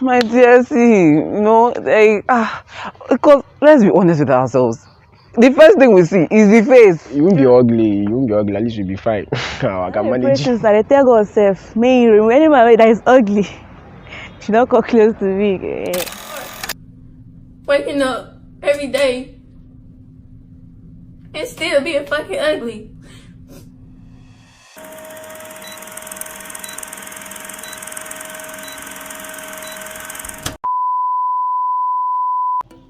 my dear, see, because let's be honest with ourselves. The first thing we see is the face. You won't be ugly. You won't be ugly. At least you'll be fine. I can manage. They tell God self, may you anyone that is ugly. She don't come close to me. Waking up every day and still being fucking ugly.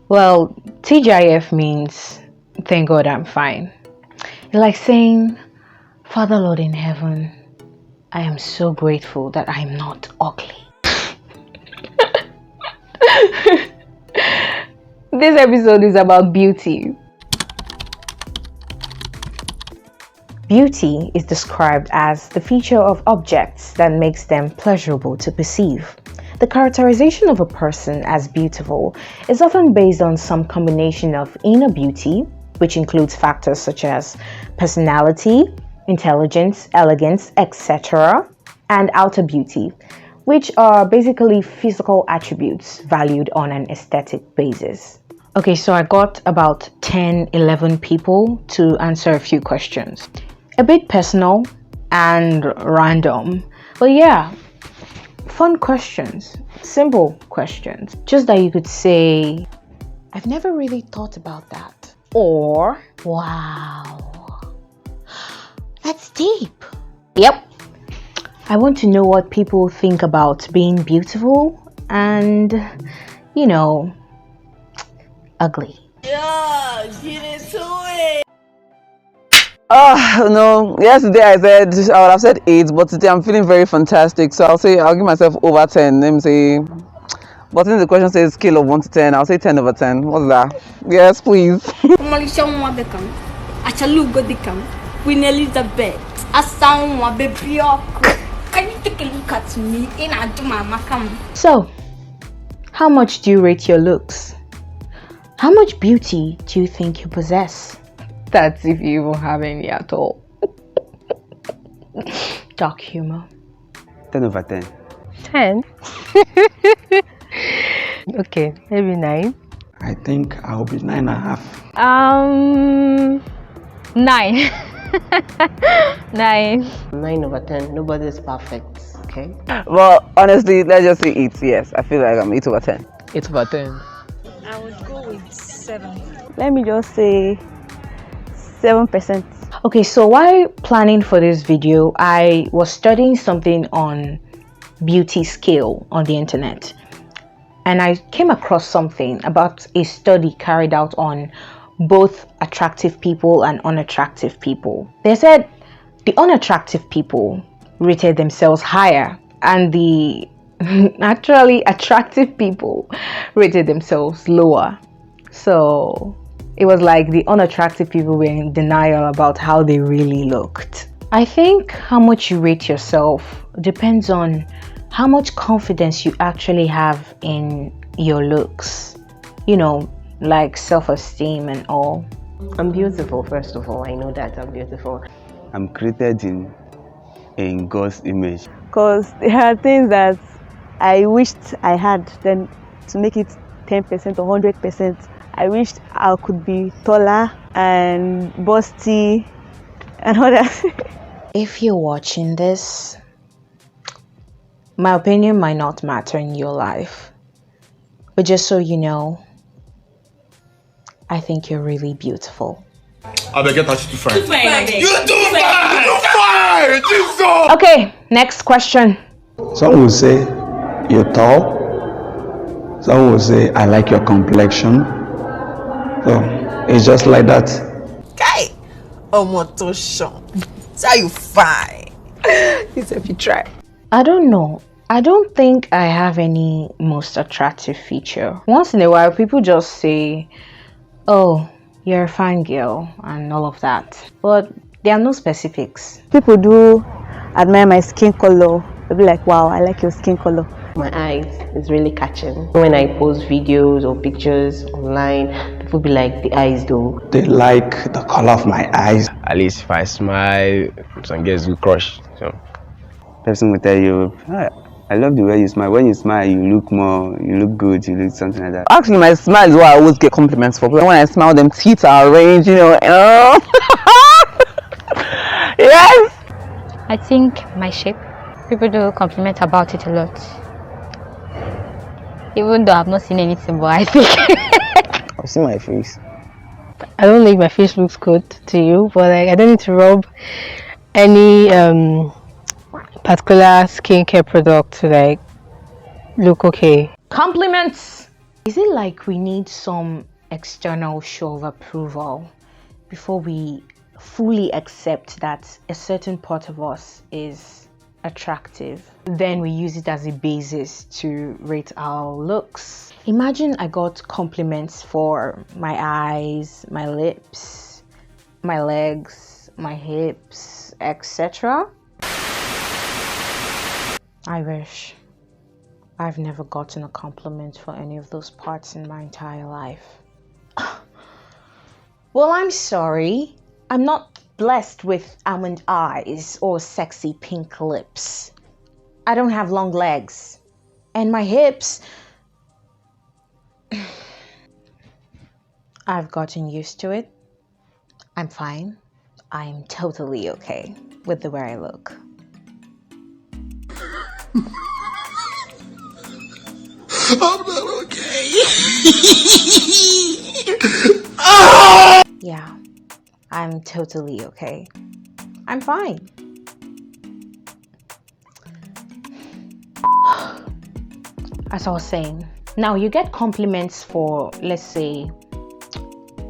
Well, TGIF means thank God I'm fine. It's like saying, Father Lord in heaven, I am so grateful that I'm not ugly. This episode is about beauty. Beauty is described as the feature of objects that makes them pleasurable to perceive. The characterization of a person as beautiful is often based on some combination of inner beauty, which includes factors such as personality, intelligence, elegance, etc., and outer beauty, which are basically physical attributes valued on an aesthetic basis. Okay, so I got about 10-11 people to answer a few questions. A bit personal and random, but yeah, fun questions, simple questions. Just that you could say, I've never really thought about that. Or, wow, that's deep. Yep. I want to know what people think about being beautiful and, ugly. Yeah, get into it. No, yesterday I said I would have said 8, but today I'm feeling very fantastic, so I'll give myself over 10. Let me say, but since the question says scale of 1 to 10, I'll say 10 over 10. What's that? Yes, please. Queen Elizabeth, can you take a look at me in a So, how much do you rate your looks? How much beauty do you think you possess? That's if you even have any at all. Dark humor. 10 over 10. 10? Okay, maybe 9. I think I'll be 9.5. 9. 9. 9 over 10. Nobody's perfect. Okay. Well, honestly, let's just say 8. Yes, I feel like I'm 8 over 10. 8 over 10. I would go with 7. Let me just say 7%. Okay, so while planning for this video, I was studying something on beauty scale on the internet. And I came across something about a study carried out on both attractive people and unattractive people. They said the unattractive people rated themselves higher and the naturally attractive people rated themselves lower. So it was like the unattractive people were in denial about how they really looked. I think how much you rate yourself depends on how much confidence you actually have in your looks. Like self-esteem and all. I'm beautiful, first of all. I know that I'm beautiful. I'm created in God's image. Because there are things that I wished I had, then to make it 10% or 100%. I wished I could be taller and busty and all that. If you're watching this, my opinion might not matter in your life. But just so you know, I think you're really beautiful. I beg get you to fight. You Jesus! Okay, next question. Some will say you're tall. Some will say I like your complexion. So it's just like that. Guy! Omotosho. So you fine. This if you try. I don't know. I don't think I have any most attractive feature. Once in a while, people just say, oh, you're a fine girl and all of that. But there are no specifics. People do admire my skin color. They'll be like, wow, I like your skin color. My eyes is really catching. When I post videos or pictures online, people be like, the eyes though. They like the color of my eyes. At least if I smile, some girls will crush. So, person will tell you, I love the way you smile. When you smile, you look good, you look something like that. Actually, my smile is what I always get compliments for. When I smile, them teeth are arranged, Yes. I think my shape. People do compliment about it a lot. Even though I've not seen anything, but I think I've seen my face. I don't think my face looks good to you, but like I don't need to rub any particular skincare product to like look okay. Compliments! Is it like we need some external show of approval before we fully accept that a certain part of us is attractive? Then we use it as a basis to rate our looks. Imagine I got compliments for my eyes, my lips, my legs, my hips, etc. I wish. I've never gotten a compliment for any of those parts in my entire life. Well, I'm sorry. I'm not blessed with almond eyes or sexy pink lips. I don't have long legs. And my hips... I've gotten used to it. I'm fine. I'm totally okay with the way I look. I'm not okay. Yeah, I'm totally okay. I'm fine. As I was saying, now you get compliments for, let's say,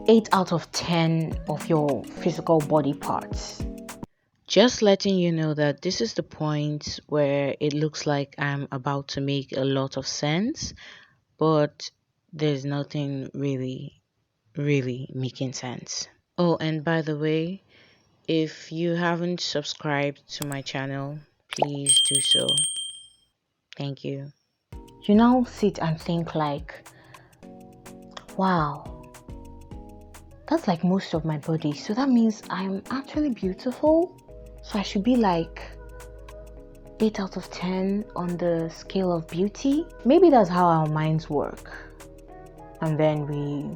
8 out of 10 of your physical body parts. Just letting you know that this is the point where it looks like I'm about to make a lot of sense, but there's nothing really making sense. Oh, and by the way, if you haven't subscribed to my channel, please do so. Thank you. You now sit and think like, wow, that's like most of my body. So that means I'm actually beautiful. So I should be like 8 out of 10 on the scale of beauty. Maybe that's how our minds work. And then we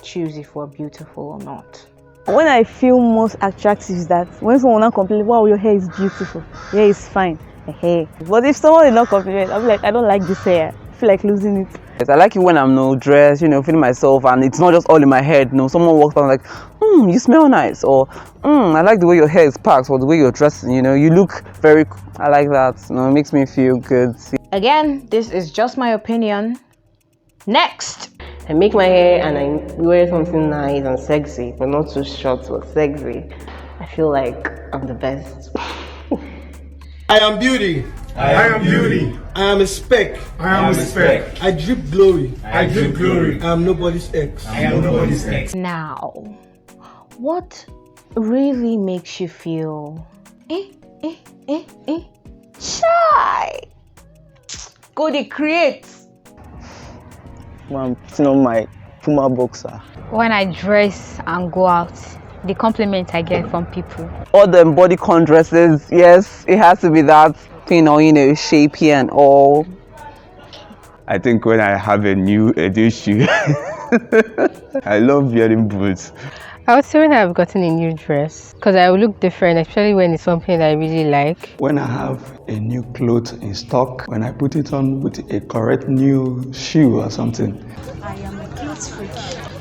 choose if we're beautiful or not. When I feel most attractive is that when someone now complains, wow, your hair is beautiful, your hair is fine, hey. But if someone did not compliment, I'm like, I don't like this hair. I feel like losing it. Yes, I like it when I'm no dressed, feeling myself, and it's not just all in my head. Someone walks by and like, you smell nice, or I like the way your hair is packed, or the way you're dressing. You look very. I like that. It makes me feel good. Again, this is just my opinion. Next. I make my hair and I wear something nice and sexy, but not too short but sexy. I feel like I'm the best. I am beauty. I am beauty. I am a speck. I am a speck. I drip glory. I drip glory. I am nobody's ex. I am nobody's ex. Now, what really makes you feel shy? Go to create. I'm putting on my Puma boxer. when I dress and go out, the compliment I get from people. All the body con dresses, yes, it has to be that, shapey and all. I think when I have a new shoe, I love wearing boots. I would say when I've gotten a new dress, because I will look different, especially when it's something that I really like. When I have a new clothes in stock, when I put it on with a correct new shoe or something. I am a clothes freak.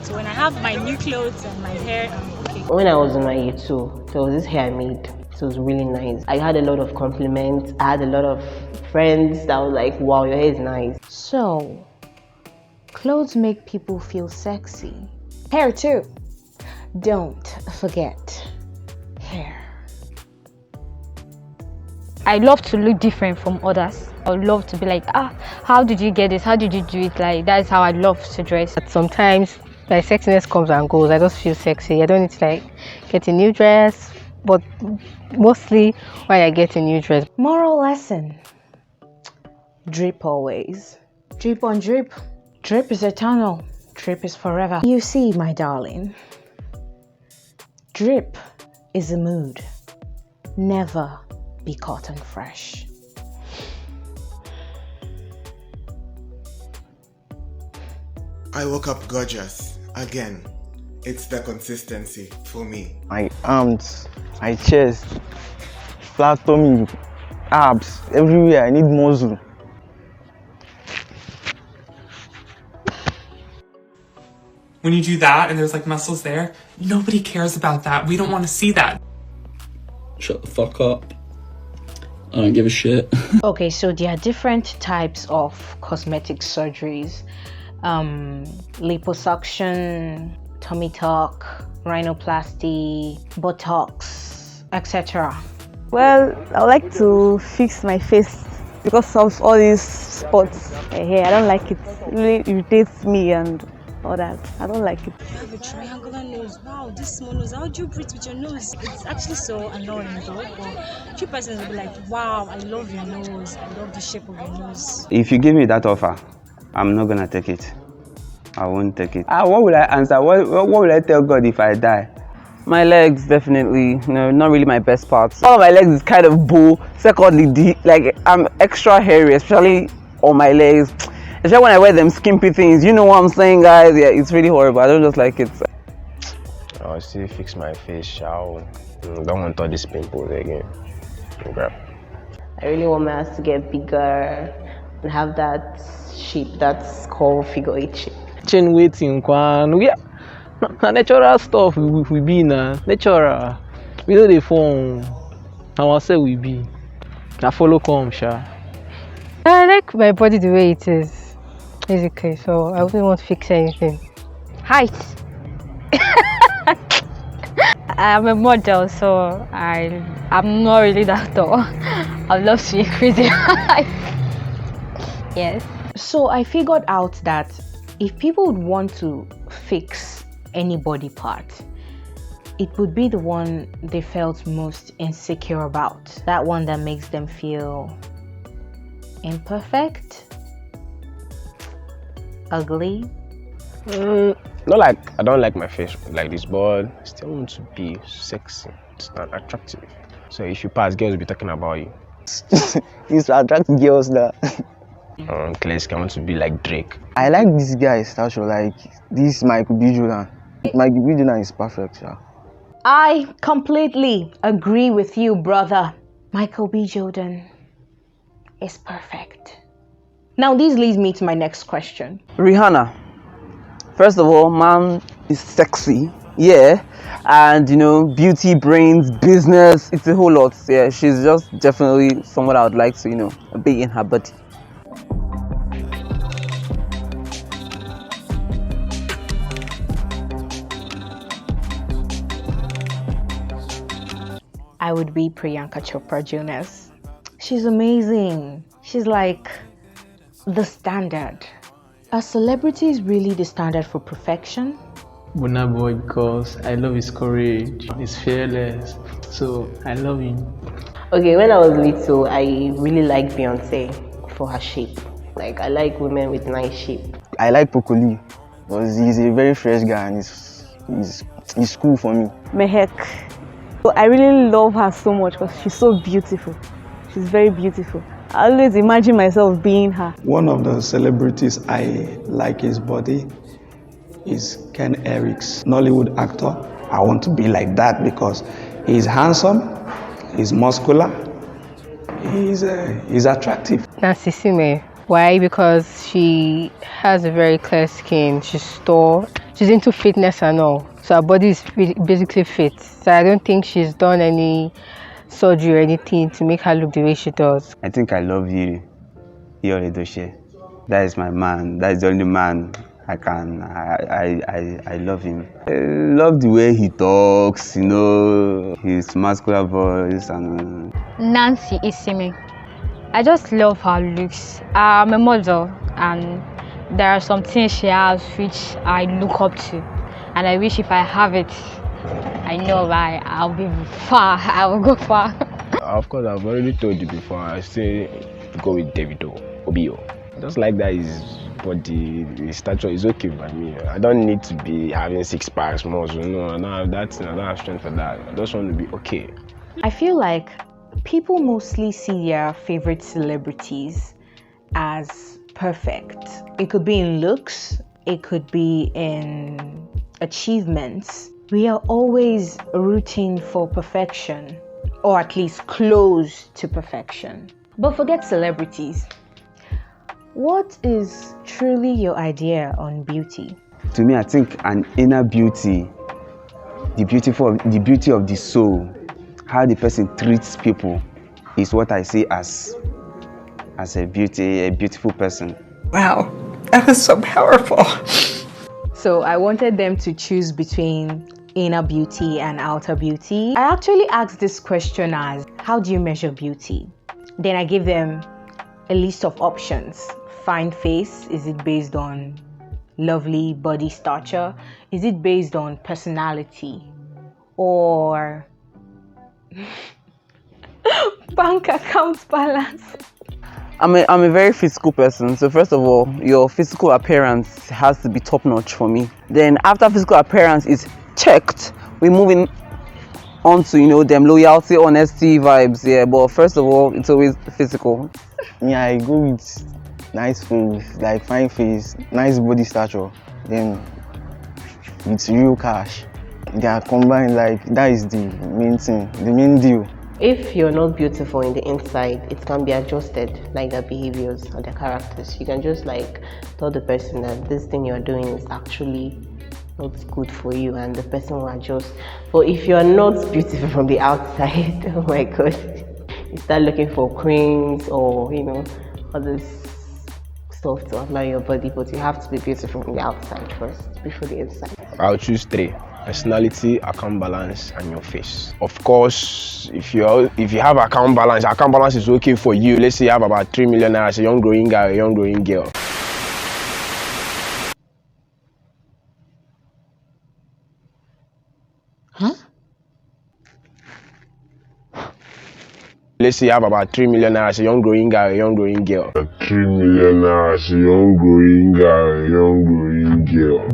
So when I have my new clothes and my hair, I'm okay. When I was in my year 2, there was this hair I made. So it was really nice. I had a lot of compliments. I had a lot of friends that were like, wow, your hair is nice. So, clothes make people feel sexy. Hair too. Don't forget hair. I love to look different from others. I would love to be like, how did you get this? How did you do it? Like, that's how I love to dress. But sometimes my sexiness comes and goes. I just feel sexy. I don't need to get a new dress, but mostly when I get a new dress. Moral lesson. Drip always. Drip on drip. Drip is eternal. Drip is forever. You see, my darling, drip is a mood. Never be cotton fresh. I woke up gorgeous. Again, it's the consistency for me. My arms, my chest, flat tummy, abs, everywhere. I need muscle. When you do that and there's like muscles there, nobody cares about that. We don't want to see that. Shut the fuck up. I don't give a shit. Okay, so there are different types of cosmetic surgeries. Liposuction, tummy tuck, rhinoplasty, Botox, etc. Well, I would like to fix my face because of all these spots here. I don't like it. It really irritates me and all that. I don't like it. You have a triangular nose. Wow, this small nose. How do you breathe with your nose? It's actually so annoying though. But few persons will be like, wow, I love your nose. I love the shape of your nose. If you give me that offer, I'm not gonna take it. I won't take it. What will I answer? What will I tell God if I die? My legs, definitely. No, not really my best parts. All of my legs is kind of bow. Secondly, like I'm extra hairy, especially on my legs. Especially when I wear them skimpy things. You know what I'm saying, guys? Yeah, it's really horrible. I don't just like it. I'll still fix my face. I don't want all these pimples again. Grab. I really want my ass to get bigger and have that shape that's called figure 8 shape. Chin waiting, Kwan. Yeah. Natural stuff we be na natural. We know the form. How I say we be. I follow come, sha. I like my body the way it is, basically. So I wouldn't want to fix anything. Height. I'm a model, so I'm not really that tall. I'd love to increase the height. Yes. So I figured out that if people would want to fix any body part, it would be the one they felt most insecure about. That one that makes them feel imperfect, ugly. Not like I don't like my face like this, but I still want to be sexy and attractive. So if you pass, girls will be talking about you. These attract girls that. Classic, I want to be like Drake. I like this guy statue, like this Michael B. Jordan. Michael B. Jordan is perfect, yeah. I completely agree with you, brother. Michael B. Jordan is perfect. Now this leads me to my next question. Rihanna. First of all, man is sexy, yeah, and you know, beauty, brains, business, it's a whole lot. Yeah, she's just definitely someone I would like to, you know, be in her body. I would be Priyanka Chopra Jonas. She's amazing. She's like the standard. Are celebrities really the standard for perfection? Burna Boy, because I love his courage. He's fearless. So I love him. Okay, when I was little, I really liked Beyonce for her shape. Like, I like women with nice shape. I like Pokoli because he's a very fresh guy and he's cool for me. Mehek. So I really love her so much because she's so beautiful. She's very beautiful. I always imagine myself being her. One of the celebrities I like his body is Ken Eriks, Nollywood actor. I want to be like that because he's handsome, he's muscular, he's attractive. Nancy Sime. Why? Because she has a very clear skin. She's tall. She's into fitness and all. So her body is basically fit. So I don't think she's done any surgery or anything to make her look the way she does. I think I love you, Yori Doshe. That is my man. That is the only man I love him. I love the way he talks, you know, his muscular voice and. Nancy Isime. I just love her looks. I'm a model, and there are some things she has which I look up to, and I wish if I have it, I know I'll be far. I will go far. Of course, I've already told you before. I say go with Davido, Obio. Just like that, his body, his stature is okay by me. I don't need to be having 6 packs, muscle. No, I don't have that. I don't have strength for that. I just want to be okay. I feel like people mostly see their favorite celebrities as perfect. It could be in looks, it could be in achievements. We are always rooting for perfection, or at least close to perfection. But forget celebrities. What is truly your idea on beauty? To me, I think an inner beauty, the beauty of the soul, how the person treats people, is what I see as a beautiful person. Wow, that is so powerful. So I wanted them to choose between inner beauty and outer beauty. I actually asked this question as, how do you measure beauty? Then I gave them a list of options. Fine face, is it based on lovely body stature? Is it based on personality? Or bank account balance? I'm a very physical person. So first of all, your physical appearance has to be top notch for me. Then after physical appearance is checked, we're moving on to, them loyalty, honesty, vibes. Yeah, but first of all, it's always physical. Yeah, I go with nice face, like fine face, nice body stature, then with real cash. They are combined, like that is the main thing, the main deal. If you're not beautiful in the inside, it can be adjusted, like their behaviors or their characters. You can just like tell the person that this thing you're doing is actually not good for you, and the person will adjust. But if you're not beautiful from the outside, oh my god, you start looking for creams or all this stuff to admire your body, but you have to be beautiful from the outside first before the inside. I'll choose 3. Personality, account balance, and your face. Of course, if you have account balance is okay for you. Let's say you have about 3 million as a young growing guy, a young growing girl. Huh? Let's say you have about 3 million as a young growing guy, a young growing girl. 3 million as a young growing guy, a young growing girl.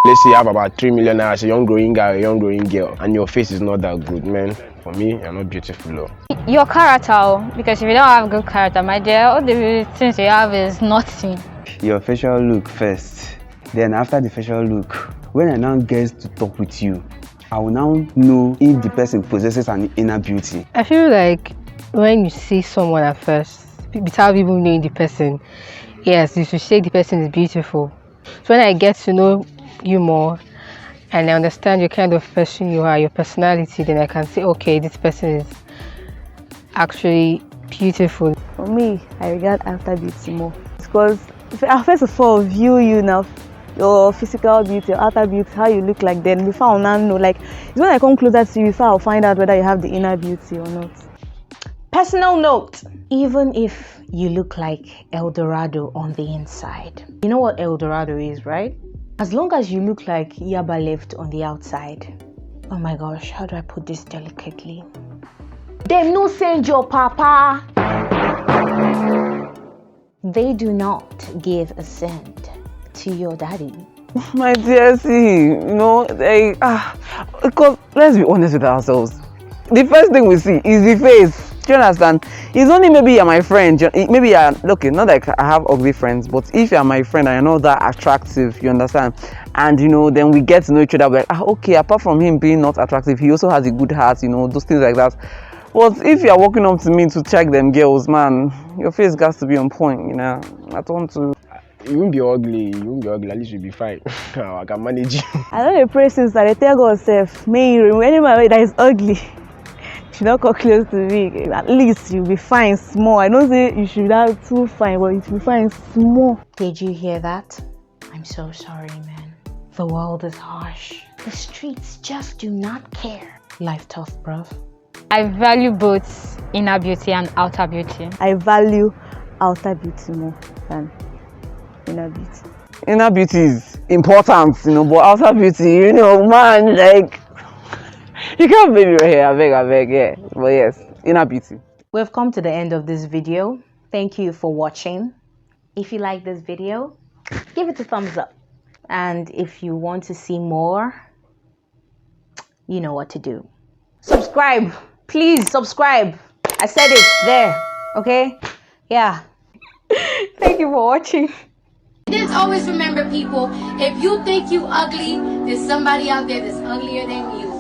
Let's say you have about 3 million as a young growing guy, a young growing girl, and your face is not that good, man. For me, you're not beautiful, though. Your character, because if you don't have good character, my dear, all the things you have is nothing. Your facial look first. Then after the facial look, when I now get to talk with you, I will now know if the person possesses an inner beauty. I feel like when you see someone at first, without even knowing the person, yes, you should say the person is beautiful. So when I get to know you more and I understand your kind of person you are, your personality, then I can say, okay, this person is actually beautiful. For me, I regard after beauty more, because if I first of all view you now, your physical beauty, your outer beauty, how you look like, then before I'll now know, like it's when I come closer to you before I'll find out whether you have the inner beauty or not. Personal note, even if you look like El Dorado on the inside, you know what El Dorado is, right? As long as you look like Yaba left on the outside, oh my gosh, how do I put this delicately? Them no send your papa. They do not give a cent to your daddy. My dear, see, because let's be honest with ourselves. The first thing we see is the face. Do you understand? It's only maybe you're my friend. Maybe you're, okay, not like I have ugly friends, but if you're my friend and you're not that attractive, you understand? And then we get to know each other, we're like, okay, apart from him being not attractive, he also has a good heart, those things like that. But if you're walking up to me to check them girls, man, your face has to be on point, I don't want to. You won't be ugly, at least you'll be fine. I can manage you. I know the persons that they tell God self, may you remember anybody that is ugly. Should not come close to me. At least you'll be fine small. I don't say you should have too fine, but you should be fine small. Did you hear that? I'm so sorry, man. The world is harsh. The streets just do not care. Life tough, bruv. I value both inner beauty and outer beauty. I value outer beauty more than inner beauty. Inner beauty is important, but outer beauty, man, like, you can't baby your hair, I beg, yeah. But yes, inner beauty. We've come to the end of this video. Thank you for watching. If you like this video, give it a thumbs up And if you want to see more, you know what to do. Subscribe. Please subscribe. I said it there. Okay? Yeah. Thank you for watching. Just always remember, people, if you think you ugly, there's somebody out there that's uglier than you.